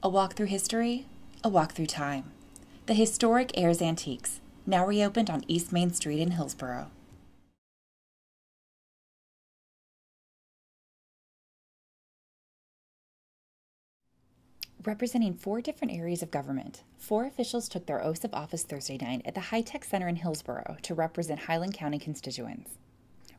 A walk through history, a walk through time. The historic Ayers Antiques, now reopened on East Main Street in Hillsborough. Representing 4 different areas of government, 4 officials took their oaths of office Thursday night at the High Tech Center in Hillsborough to represent Highland County constituents.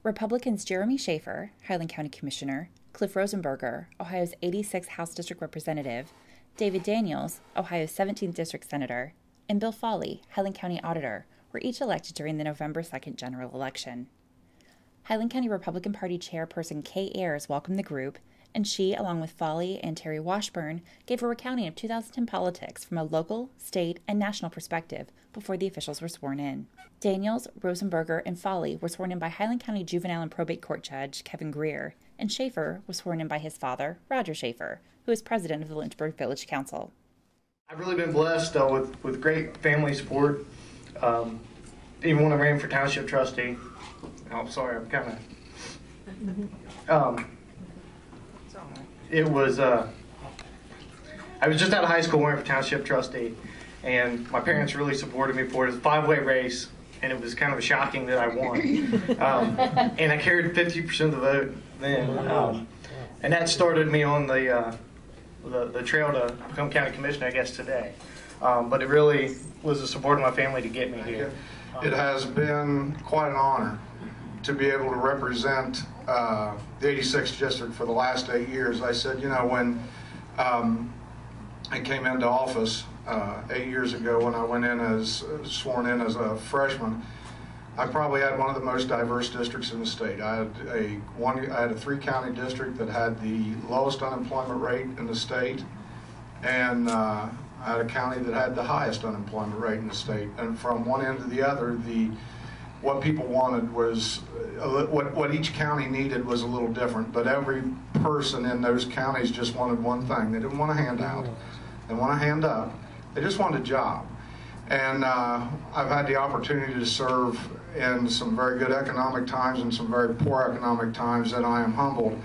Republicans Jeremy Schaefer, Highland County Commissioner, Cliff Rosenberger, Ohio's 86th House District Representative, David Daniels, Ohio's 17th District Senator, and Bill Foley, Highland County Auditor, were each elected during the November 2nd general election. Highland County Republican Party Chairperson Kay Ayers welcomed the group, and she, along with Foley and Terry Washburn, gave a recounting of 2010 politics from a local, state, and national perspective before the officials were sworn in. Daniels, Rosenberger, and Foley were sworn in by Highland County Juvenile and Probate Court Judge Kevin Greer, and Schaefer was sworn in by his father, Roger Schaefer, who is president of the Lynchburg Village Council. I've really been blessed with great family support. Even when I ran for township trustee, I'm sorry, I'm kind of, it was, I was just out of high school running for township trustee, and my parents really supported me for it. It was a 5-way race, and it was kind of shocking that I won. And I carried 50% of the vote then, and that started me on the trail to become county commissioner, I guess, today. But it really was the support of my family to get me here. It has been quite an honor to be able to represent the 86th district for the last 8 years. I said, you know, when I came into office 8 years ago, when I went in as sworn in as a freshman, I probably had one of the most diverse districts in the state. I had a 3-county district that had the lowest unemployment rate in the state, and I had a county that had the highest unemployment rate in the state. And from one end to the other, what people wanted was, what each county needed was a little different, but every person in those counties just wanted one thing. They didn't want a handout. They want a hand up. They just wanted a job. And I've had the opportunity to serve in some very good economic times and some very poor economic times, and I am humbled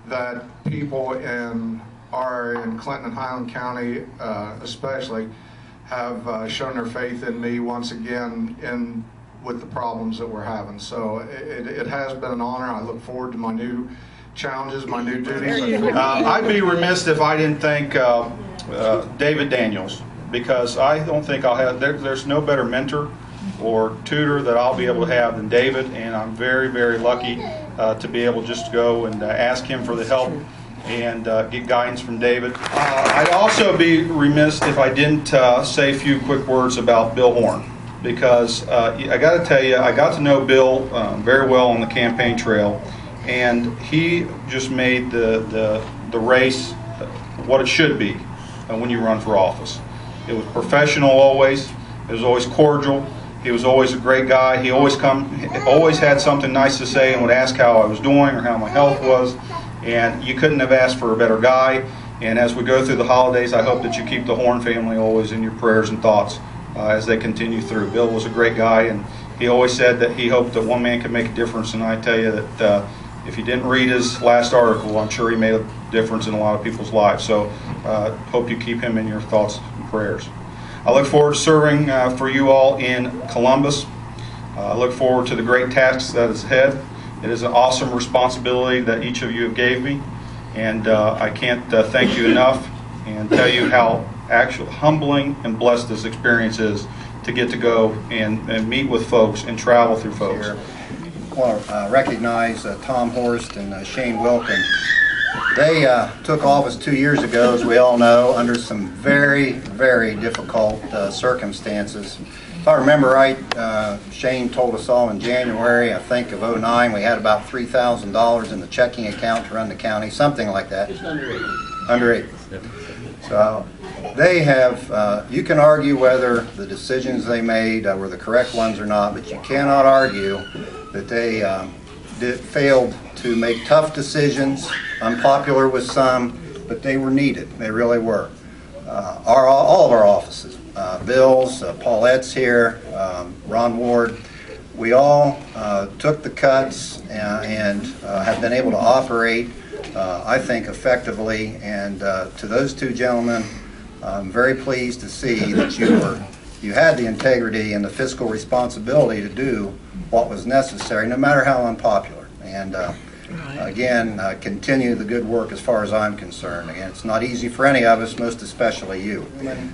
that people in Clinton and Highland County especially have shown their faith in me once again with the problems that we're having. So it has been an honor. I look forward to my new challenges, my new duties. I'd be remiss if I didn't thank David Daniels, because I don't think I'll have, there's no better mentor or tutor that I'll be able to have than David, and I'm very, very lucky to be able just to go and ask him for the help and get guidance from David. I'd also be remiss if I didn't say a few quick words about Bill Horn, because I got to tell you, I got to know Bill very well on the campaign trail, and he just made the race what it should be when you run for office. It was professional always. It was always cordial. He was always a great guy. He always had something nice to say and would ask how I was doing or how my health was. And you couldn't have asked for a better guy. And as we go through the holidays, I hope that you keep the Horn family always in your prayers and thoughts as they continue through. Bill was a great guy, and he always said that he hoped that one man could make a difference. And I tell you that if you didn't read his last article, I'm sure he made a difference in a lot of people's lives. So hope you keep him in your thoughts and prayers. I look forward to serving for you all in Columbus. I look forward to the great tasks that is ahead. It is an awesome responsibility that each of you have gave me, and I can't thank you enough and tell you how actually humbling and blessed this experience is to get to go and meet with folks and travel through folks. I want to recognize Tom Horst and Shane Wilkin. They took office 2 years ago, as we all know, under some very, very difficult circumstances. If I remember right, Shane told us all in January, I think, of '09, we had about $3,000 in the checking account to run the county, something like that. Just under 8. Under 8. So they have, you can argue whether the decisions they made were the correct ones or not, but you cannot argue that they failed to make tough decisions, unpopular with some, but they were needed. They really were. All of our offices, Bill's, Paulette's here, Ron Ward, we all took the cuts and have been able to operate, I think, effectively. And to those two gentlemen, I'm very pleased to see that you had the integrity and the fiscal responsibility to do what was necessary, no matter how unpopular. And again, continue the good work as far as I'm concerned. Again, it's not easy for any of us, most especially you.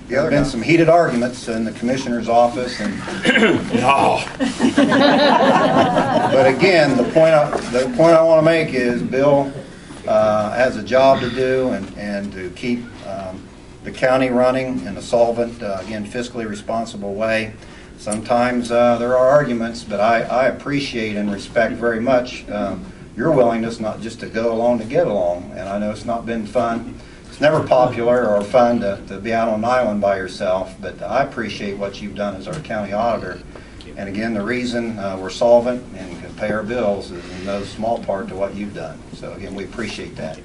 There have been some heated arguments in the commissioner's office, and but again, the point I want to make is Bill has a job to do, and to keep the county running in a solvent, again, fiscally responsible way. Sometimes there are arguments, but I appreciate and respect very much your willingness not just to go along to get along. And I know it's not been fun. It's never popular or fun to be out on an island by yourself, but I appreciate what you've done as our county auditor. And again, the reason we're solvent and can pay our bills is in no small part to what you've done. So again, we appreciate that.